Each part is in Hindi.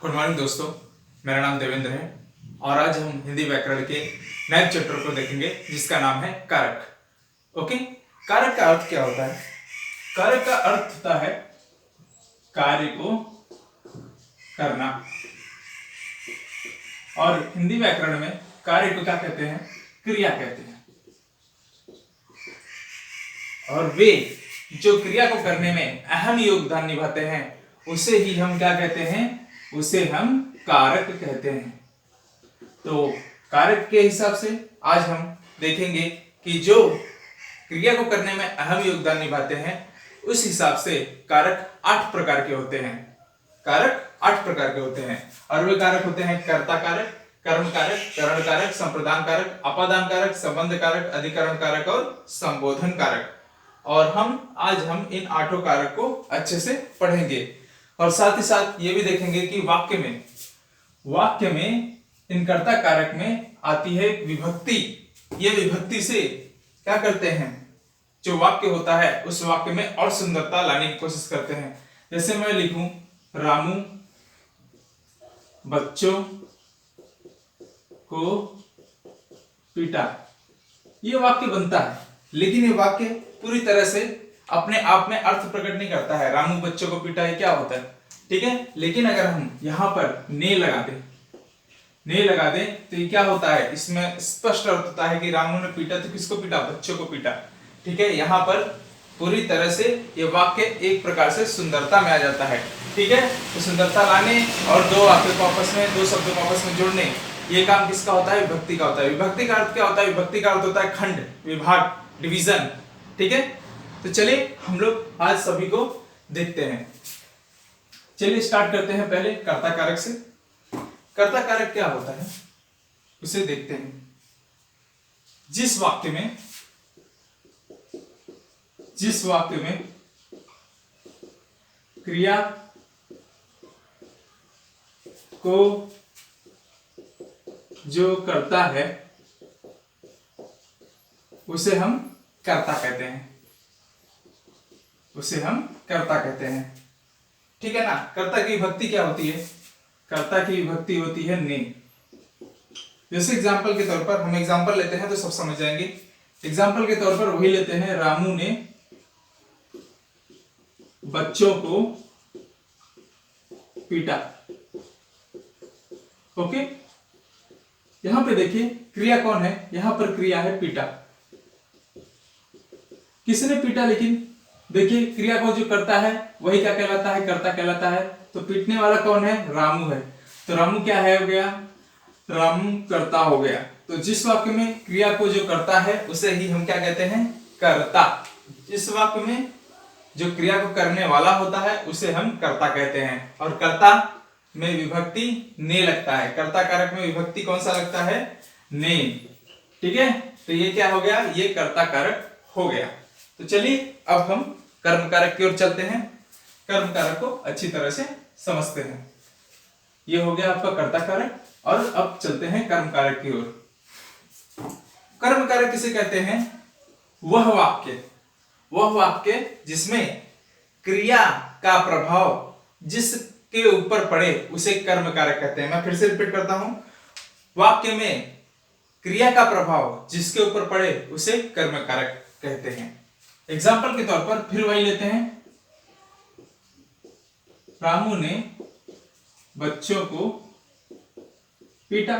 गुड मॉर्निंग दोस्तों, मेरा नाम देवेंद्र है और आज हम हिंदी व्याकरण के नए चैप्टर को देखेंगे जिसका नाम है कारक। ओके, कारक का अर्थ क्या होता है? कारक का अर्थ होता है कार्य को करना। और हिंदी व्याकरण में कार्य को क्या कहते हैं? क्रिया कहते हैं। और वे जो क्रिया को करने में अहम योगदान निभाते हैं उसे ही हम क्या कहते हैं? उसे हम कारक कहते हैं। तो कारक के हिसाब से आज हम देखेंगे कि जो क्रिया को करने में अहम योगदान निभाते हैं उस हिसाब से कारक 8 प्रकार के होते हैं। कारक 8 प्रकार के होते हैं और वे कारक होते हैं कर्ता कारक, कर्म कारक, करण कारक, संप्रदान कारक, अपादान कारक, संबंध कारक, अधिकरण कारक और संबोधन कारक। और आज हम इन 8 कारक को अच्छे से पढ़ेंगे और साथ ही साथ ये भी देखेंगे कि वाक्य में इन कर्ता कारक में आती है विभक्ति। ये विभक्ति से क्या करते हैं? जो वाक्य होता है उस वाक्य में और सुंदरता लाने की कोशिश करते हैं। जैसे मैं लिखूं रामू बच्चों को पीटा, ये वाक्य बनता है, लेकिन ये वाक्य पूरी तरह से अपने आप में अर्थ प्रकट नहीं करता है। रामू बच्चों को पीटा है क्या होता है, ठीक है। लेकिन अगर हम यहां पर ने लगा दें तो ये क्या होता है? इसमें स्पष्ट अर्थ होता है कि रामू ने पीटा तो किसको पीटा? बच्चों को पीटा, ठीक है। यहाँ पर पूरी तरह से ये वाक्य एक प्रकार से सुंदरता में आ जाता है, ठीक है। तो सुंदरता लाने और दो शब्दों को आपस में जोड़ने, ये काम किसका होता है? विभक्ति का होता है। विभक्ति का अर्थ क्या होता है? विभक्ति का अर्थ होता है खंड, विभाग, डिवीजन, ठीक है। तो चलिए हम लोग आज सभी को देखते हैं। चलिए स्टार्ट करते हैं पहले कर्ता कारक से। कर्ता कारक क्या होता है उसे देखते हैं। जिस वाक्य में क्रिया को जो करता है उसे हम कर्ता कहते हैं, ठीक है ना। कर्ता की विभक्ति क्या होती है? कर्ता की विभक्ति होती है ने। जैसे एग्जाम्पल के तौर पर हम एग्जाम्पल लेते हैं तो सब समझ जाएंगे। एग्जाम्पल के तौर पर वही लेते हैं, रामू ने बच्चों को पीटा। ओके, यहां पे देखिए क्रिया कौन है? यहां पर क्रिया है पीटा। किसने पीटा? लेकिन देखिए क्रिया को जो करता है वही क्या कहलाता है? कर्ता कहलाता है। तो पीटने वाला कौन है? रामू है। तो रामू क्या है? हो गया रामू कर्ता हो गया। तो जिस वाक्य में क्रिया को जो करता है उसे ही हम क्या कहते हैं? कर्ता। जिस वाक्य में जो क्रिया को करने वाला होता है उसे हम कर्ता कहते हैं। और कर्ता में विभक्ति ने लगता है। कर्ता कारक में विभक्ति कौन सा लगता है? ने, ठीक है। तो ये क्या हो गया? ये कर्ता कारक हो गया। तो चलिए अब हम कर्म कारक की ओर चलते हैं। कर्म कारक को अच्छी तरह से समझते हैं। ये हो गया आपका कर्ता कारक और अब चलते हैं कर्म कारक की ओर। कर्म कारक किसे कहते हैं? वह वाक्य जिसमें क्रिया का प्रभाव जिसके ऊपर पड़े उसे कर्म कारक कहते हैं। मैं फिर से रिपीट करता हूं, वाक्य में क्रिया का प्रभाव जिसके ऊपर पड़े उसे कर्म कारक कहते हैं। एग्जाम्पल के तौर पर फिर वही लेते हैं, रामू ने बच्चों को पीटा।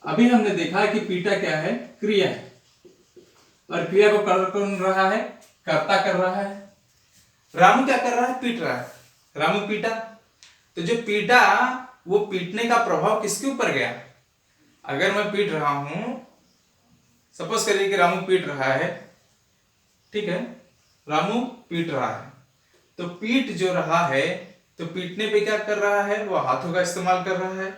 अभी हमने देखा कि पीटा क्या है? क्रिया है। और क्रिया को कर कौन रहा है? कर्ता कर रहा है। रामू क्या कर रहा है? पीट रहा है। रामू पीटा। तो जो पीटा वो पीटने का प्रभाव किसके ऊपर गया? अगर मैं पीट रहा हूं, सपोज करिए कि रामू पीट रहा है, ठीक है। रामू पीट रहा है तो पीट जो रहा है तो पीटने पे क्या कर रहा है? वो हाथों का इस्तेमाल कर रहा है।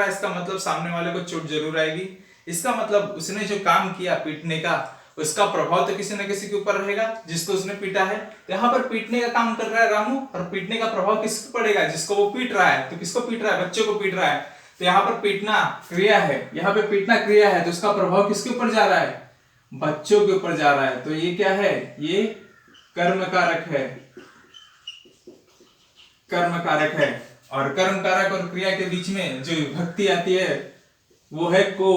इसका मतलब सामने वाले को चोट जरूर आएगी। इसका मतलब उसने जो काम किया पीटने का, उसका प्रभाव तो किसी न किसी के ऊपर रहेगा जिसको उसने पीटा है। तो यहाँ पर पीटने का काम कर रहा है रामू और पीटने का प्रभाव किसको पड़ेगा? जिसको वो पीट रहा है। तो किसको पीट रहा है? बच्चों को पीट रहा है। तो यहाँ पर पीटना क्रिया है, तो उसका प्रभाव किसके ऊपर जा रहा है? बच्चों के ऊपर जा रहा है। तो ये क्या है? ये कर्म कारक है। कर्म कारक है, और कर्म कारक और क्रिया के बीच में जो विभक्ति आती है वो है को,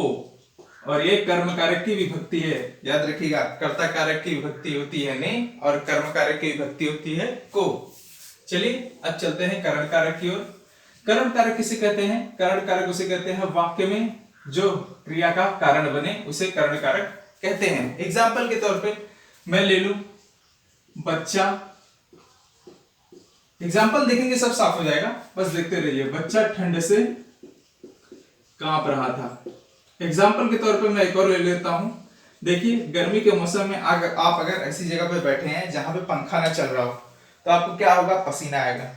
और ये कर्म कारक की विभक्ति है। याद रखिएगा, कर्ता कारक की विभक्ति होती है ने, और कर्म कारक की विभक्ति होती है को। चलिए अब चलते हैं करण कारक की ओर। करण कारक किसे कहते हैं? करण कारक उसे कहते हैं वाक्य में जो क्रिया का कारण बने, उसे करण कारक कहते हैं। एग्जाम्पल के तौर पे मैं ले लूं बच्चा, एग्जाम्पल देखेंगे सब साफ हो जाएगा, बस देखते रहिए। बच्चा ठंड से कांप रहा था। एग्जाम्पल के तौर पे मैं एक और ले लेता हूं। देखिए गर्मी के मौसम में आप अगर ऐसी जगह पे बैठे हैं जहां पे पंखा ना चल रहा हो, तो आपको क्या होगा? पसीना आएगा।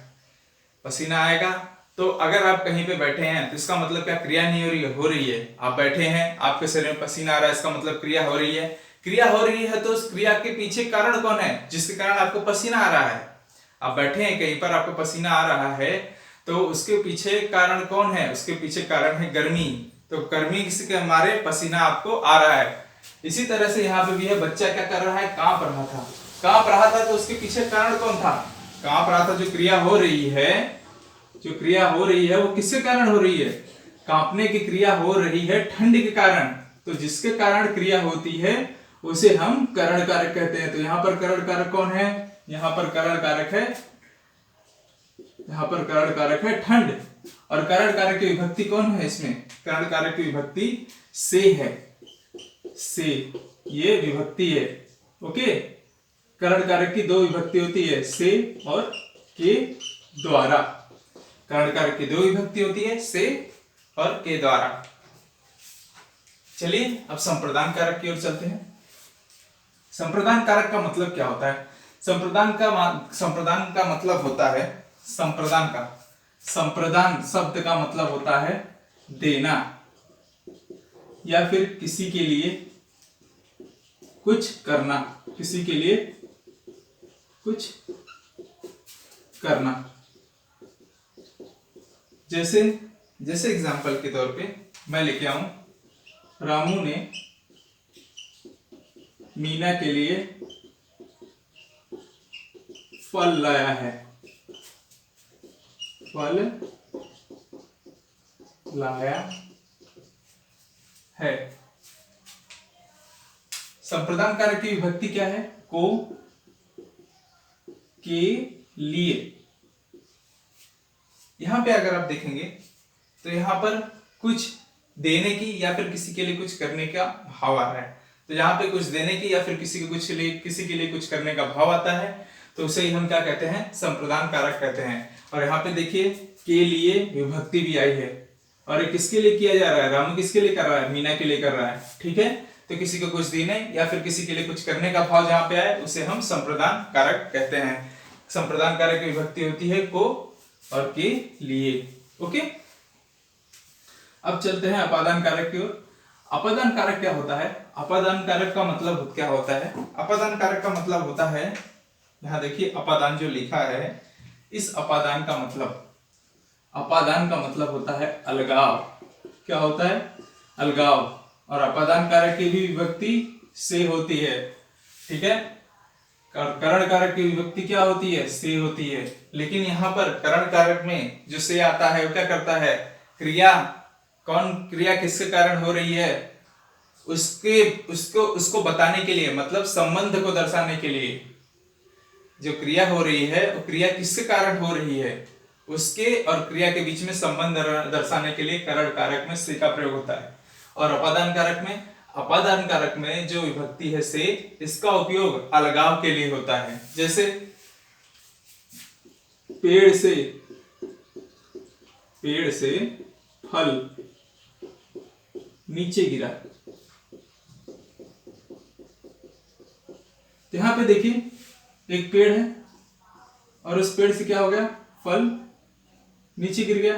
पसीना आएगा तो अगर आप कहीं पे बैठे हैं तो इसका मतलब क्या? क्रिया नहीं हो रही है? हो रही है। आप बैठे हैं, आपके शरीर में पसीना आ रहा है, इसका मतलब क्रिया हो रही है। क्रिया हो रही है तो उस क्रिया के पीछे कारण कौन है जिसके कारण आपको पसीना आ रहा है? आप बैठे हैं कहीं पर, आपको पसीना आ रहा है, तो उसके पीछे कारण कौन है? उसके पीछे कारण है गर्मी। तो गर्मी के मारे पसीना आपको आ रहा है। इसी तरह से यहाँ पे भी है, बच्चा क्या कर रहा है? कांप रहा था। कांप रहा था तो उसके पीछे कारण कौन था? कांप रहा था। जो क्रिया हो रही है, जो क्रिया हो रही है वो किसके कारण हो रही है? कांपने की क्रिया हो रही है ठंड के कारण। तो जिसके कारण क्रिया होती है उसे हम करण कारक कहते हैं। तो यहाँ पर करण कारक कौन है? यहाँ पर करण कारक है, यहाँ पर करण कारक है ठंड। और करण कारक की विभक्ति कौन है इसमें? करण कारक की विभक्ति से है, से, ये विभक्ति है। ओके, करण कारक की दो विभक्ति होती है, से और के द्वारा। करण कारक की दो विभक्ति होती है, से और के द्वारा। चलिए अब संप्रदान कारक की ओर चलते हैं। संप्रदान कारक का मतलब क्या होता है? संप्रदान का मतलब होता है, संप्रदान शब्द का मतलब होता है देना, या फिर किसी के लिए कुछ करना, किसी के लिए कुछ करना। जैसे एग्जांपल के तौर पे मैं लेके आऊं, रामू ने मीना के लिए फल लाया है, फल लाया है। संप्रदान कारक की विभक्ति क्या है? को, के लिए। यहां पे अगर आप देखेंगे तो यहां पर कुछ देने की या फिर किसी के लिए कुछ करने का भाव आ रहा है। तो यहाँ पे कुछ देने की या फिर किसी के लिए कुछ करने का भाव आता है, तो उसे ही हम क्या कहते हैं? संप्रदान कारक कहते हैं। और यहाँ पे देखिए के लिए विभक्ति भी आई है, और ये किसके लिए किया जा रहा है? रामू किसके लिए कर रहा है? मीना के लिए कर रहा है। ठीक है, तो किसी को कुछ देने या फिर किसी के लिए कुछ करने का भाव जहां पे आए उसे हम संप्रदान कारक कहते हैं। संप्रदान कारक की विभक्ति होती है को और के लिए। ओके, अब चलते हैं अपादान कारक की ओर। अपादान कारक क्या होता है? अपादान कारक का मतलब क्या होता है? अपादान कारक का मतलब होता है, यहाँ देखिए अपादान जो लिखा है, इस अपादान का मतलब होता है अलगाव। क्या होता है? अलगाव। और अपादान कारक की भी विभक्ति से होती है। ठीक है, करण कारक की विभक्ति क्या होती है? से होती है। लेकिन यहाँ पर करण कारक में जो से आता है वो क्या करता है? क्रिया, कौन क्रिया किसके कारण हो रही है उसको बताने के लिए, मतलब संबंध को दर्शाने के लिए। जो क्रिया हो रही है वो क्रिया किसके कारण हो रही है उसके और क्रिया के बीच में संबंध दर्शाने के लिए करण कारक में से का प्रयोग होता है। और अपादान कारक में जो विभक्ति है से, इसका उपयोग अलगाव के लिए होता है। जैसे पेड़ से फल नीचे गिरा। तो यहां पे देखिए एक पेड़ है और उस पेड़ से क्या हो गया? फल नीचे गिर गया।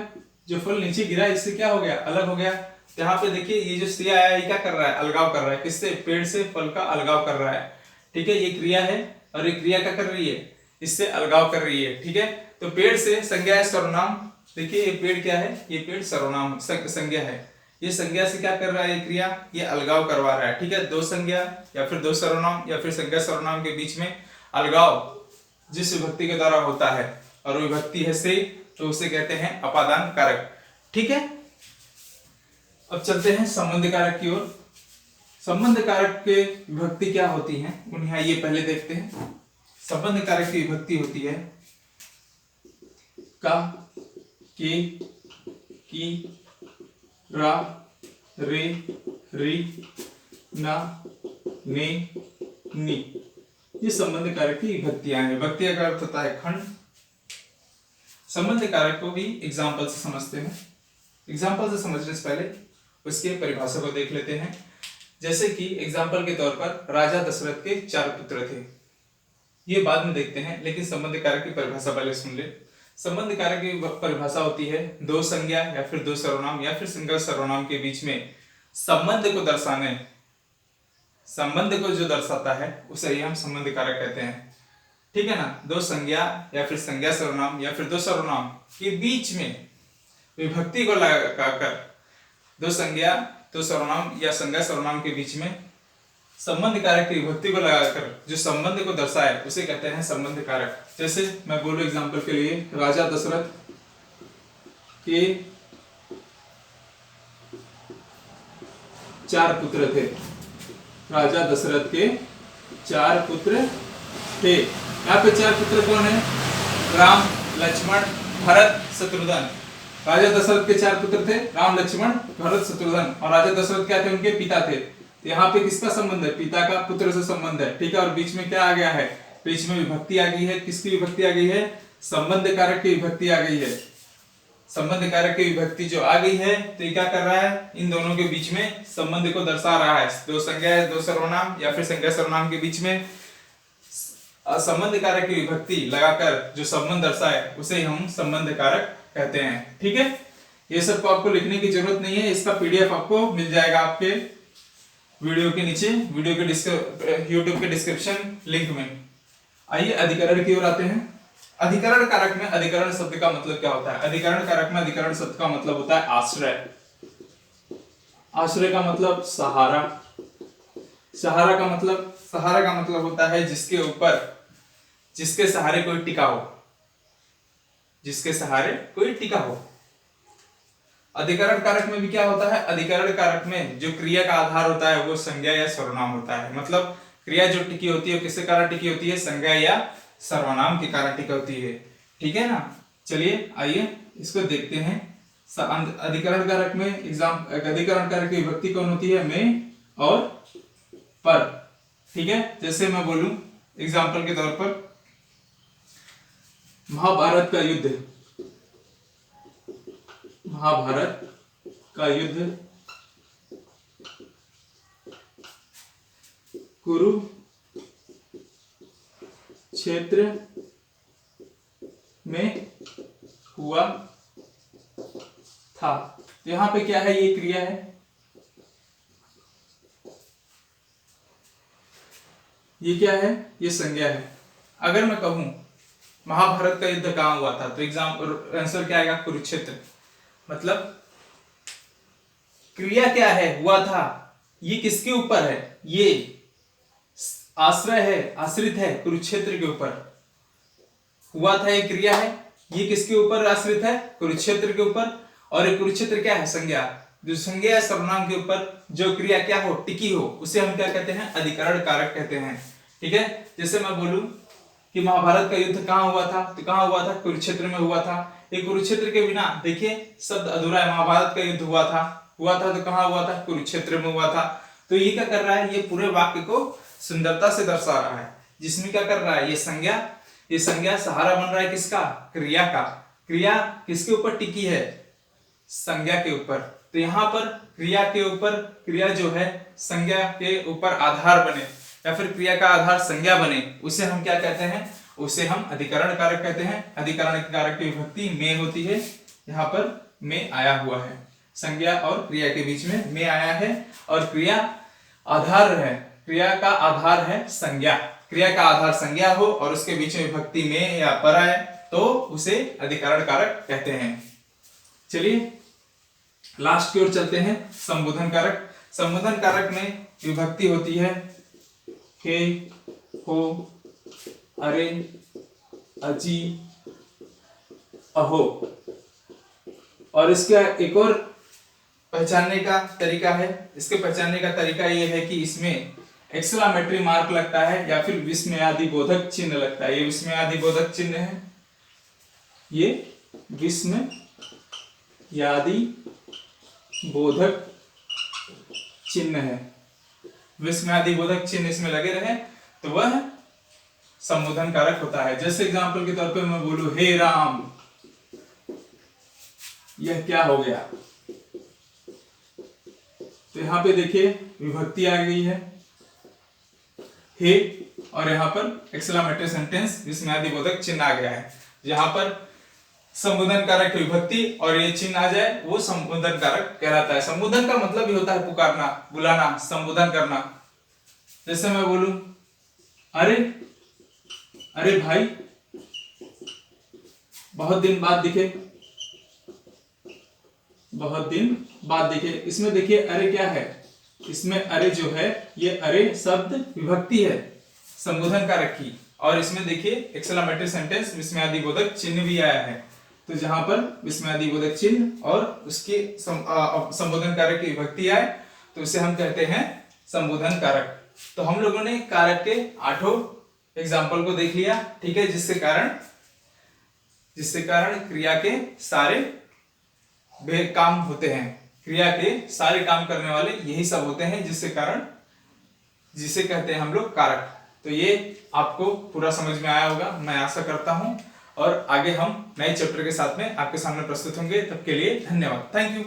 जो फल नीचे गिरा इससे क्या हो गया? अलग हो गया। तो यहाँ पे देखिए ये जो से आया ये क्या कर रहा है? अलगाव कर रहा है। किससे? पेड़ से फल का अलगाव कर रहा है। ठीक है, ये क्रिया है और ये क्रिया क्या कर रही है? इससे अलगाव कर रही है। ठीक है, तो पेड़ से संज्ञा है सर्वनाम। देखिए ये पेड़ क्या है? ये पेड़ सर्वनाम संज्ञा है। ये संज्ञा से क्या कर रहा है? ये क्रिया, ये अलगाव करवा रहा है। ठीक है, दो संज्ञा या फिर दो सर्वनाम या फिर संज्ञा सर्वनाम के बीच में अलगाव जिस विभक्ति के द्वारा होता है और विभक्ति है से, तो उसे कहते हैं अपादान कारक। ठीक है, अब चलते हैं संबंध कारक की ओर। संबंध कारक के विभक्ति क्या होती है उन्हें आइए पहले देखते हैं। संबंध कारक की विभक्ति होती है का, के, की, रा, रे, री, ना, ने, नी। ये संबंध कारक की विभक्तियां हैं। विभक्तियां का अर्थ होता है खंड। संबंध कारक को भी एग्जाम्पल से समझते हैं। एग्जाम्पल से समझने से पहले उसके परिभाषा को देख लेते हैं। जैसे कि एग्जाम्पल के तौर पर राजा दशरथ के 4 पुत्र थे, ये बाद में देखते हैं, लेकिन संबंध कारक की परिभाषा पहले सुन ले। संबंध कारक की परिभाषा होती है दो संज्ञा या फिर दो सर्वनाम या फिर सिंगल सर्वनाम के बीच में संबंध को दर्शाने, संबंध को जो दर्शाता है उसे ही हम संबंध कारक कहते हैं। ठीक है ना, दो संज्ञा या फिर संज्ञा सर्वनाम या फिर दो सर्वनाम के बीच में विभक्ति को लगाकर, दो संज्ञा दो सर्वनाम या संज्ञा सर्वनाम के बीच में संबंध कारक की विभक्ति को लगाकर जो संबंध को दर्शाए उसे कहते हैं संबंध कारक। जैसे मैं बोलूं एग्जांपल के लिए, राजा दशरथ के 4 पुत्र थे। राजा दशरथ के 4 पुत्र थे। यहाँ पे 4 पुत्र कौन है? राम, लक्ष्मण, भरत, शत्रुघ्न। राजा दशरथ के 4 पुत्र थे, राम, लक्ष्मण, भरत, शत्रुघ्न। और राजा दशरथ क्या थे? उनके पिता थे। यहाँ पे किसका संबंध है? पिता का पुत्र से संबंध है। ठीक है, और बीच में क्या आ गया है? बीच में विभक्ति आ गई है। किसकी विभक्ति आ गई है? संबंध कारक की विभक्ति आ गई है। संबंध कारक की विभक्ति जो आ गई है तो ये क्या कर रहा है? इन दोनों के बीच में संबंध को दर्शा रहा है। दो संज्ञा दो सर्वनाम या फिर संज्ञा सर्वनाम के बीच में संबंध कारक की विभक्ति लगाकर जो संबंध दर्शाए उसे हम संबंध कारक कहते हैं। ठीक है, ये सब को आपको लिखने की जरूरत नहीं है, इसका पीडीएफ आपको मिल जाएगा आपके वीडियो के नीचे, वीडियो के यूट्यूब के डिस्क्रिप्शन लिंक में। आइए अधिकरण की ओर आते हैं। अधिकरण कारक में अधिकरण शब्द का मतलब क्या होता है? अधिकरण कारक में अधिकरण शब्द का मतलब होता है आश्रय। आश्रय का मतलब सहारा। सहारा का मतलब होता है जिसके ऊपर, जिसके सहारे कोई टिका हो, जिसके सहारे कोई टिका हो। अधिकरण कारक में भी क्या होता है? अधिकरण कारक में जो क्रिया का आधार होता है वो संज्ञा या सर्वनाम होता है। मतलब क्रिया जो टिकी होती है किसके कारण टिकी होती है? संज्ञा या सर्वनाम के कारण टिकी होती है। ठीक है ना, चलिए आइए इसको देखते हैं। अधिकरण कारक में अधिकरण कारक की विभक्ति कौन होती है? में और पर। ठीक है, जैसे मैं बोलूं एग्जाम्पल के तौर पर, महाभारत का युद्ध, महाभारत का युद्ध कुरुक्षेत्र में हुआ था। तो यहां पे क्या है? ये क्रिया है, ये क्या है? ये संज्ञा है। अगर मैं कहूं महाभारत का युद्ध कहां हुआ था तो आंसर क्या आएगा? कुरुक्षेत्र। मतलब क्रिया क्या है? हुआ था। ये किसके ऊपर है? ये आश्रय है, आश्रित है कुरुक्षेत्र के ऊपर। हुआ था ये क्रिया है, ये किसके ऊपर आश्रित है? कुरुक्षेत्र के ऊपर। और ये कुरुक्षेत्र क्या है? संज्ञा। जो संज्ञा या सर्वनाम के ऊपर जो क्रिया क्या हो? टिकी हो, उसे हम क्या कहते हैं? अधिकरण कारक कहते हैं। ठीक है, जैसे मैं बोलूं कि महाभारत का युद्ध कहां हुआ था तो कहां हुआ था? कुरुक्षेत्र में हुआ था। ये कुरुक्षेत्र के बिना देखिए शब्द अधूरा है। महाभारत का युद्ध हुआ था तो कहां हुआ था? कुरुक्षेत्र में हुआ था। तो ये क्या कर रहा है? ये पूरे वाक्य को सुंदरता से दर्शा रहा है, जिसमें क्या कर रहा है? ये संज्ञा सहारा बन रहा है किसका? क्रिया का। क्रिया किसके ऊपर टिकी है? संज्ञा के ऊपर। तो यहाँ पर क्रिया के ऊपर, क्रिया जो है संज्ञा के ऊपर आधार बने या फिर क्रिया का आधार संज्ञा बने, उसे हम क्या कहते हैं? उसे हम अधिकरण कारक कहते हैं। अधिकरण कारक की विभक्ति में होती है। यहाँ पर में आया हुआ है, संज्ञा और क्रिया के बीच में आया है। और क्रिया आधार है, क्रिया का आधार है संज्ञा। क्रिया का आधार संज्ञा हो और उसके बीच में विभक्ति में या पर आए तो उसे अधिकरण कारक कहते हैं। चलिए लास्ट की ओर चलते हैं। संबोधन कारक। संबोधन कारक में विभक्ति होती है हे, हो, अरे, अजी, अहो। और इसका एक और पहचानने का तरीका है, इसके पहचानने का तरीका ये है कि इसमें एक्सक्लेमेटरी मार्क लगता है या फिर विस्मयादिबोधक चिन्ह लगता है। ये विस्मयादिबोधक चिन्ह है, ये विस्मयादिबोधक चिन्ह है। विस्मयादिबोधक चिन्ह इसमें लगे रहे तो वह संबोधन कारक होता है। जैसे एग्जांपल के तौर पे मैं बोलूं हे राम, यह क्या हो गया? तो यहां पे देखिए विभक्ति आ गई है हे, और यहां पर एक्सक्लेमेटरी सेंटेंस विस्मयादिबोधक चिन्ह आ गया है। जहां पर संबोधन कारक विभक्ति और ये चिन्ह आ जाए वो संबोधन कारक कहलाता है। संबोधन का मतलब ही होता है पुकारना, बुलाना, संबोधन करना। जैसे मैं बोलूं अरे अरे भाई, बहुत दिन बाद दिखे, बहुत दिन बाद दिखे। इसमें देखिए अरे क्या है, इसमें अरे जो है ये अरे शब्द विभक्ति है संबोधन कारक की, और इसमें देखिए एक्सक्लेमेटरी सेंटेंस विस्मयादिबोधक चिन्ह भी आया है। तो जहां पर विस्मयादिबोधक चिन्ह और उसके संबोधन कारक की विभक्ति आए तो इसे हम कहते हैं संबोधन कारक। तो हम लोगों ने कारक के 8 एग्जाम्पल को देख लिया, ठीक है, जिससे कारण क्रिया के सारे काम होते हैं, क्रिया के सारे काम करने वाले यही सब होते हैं, जिसे कहते हैं हम लोग कारक। तो ये आपको पूरा समझ में आया होगा, मैं आशा करता हूं, और आगे हम नए चैप्टर के साथ में आपके सामने प्रस्तुत होंगे। तब के लिए धन्यवाद, थैंक यू।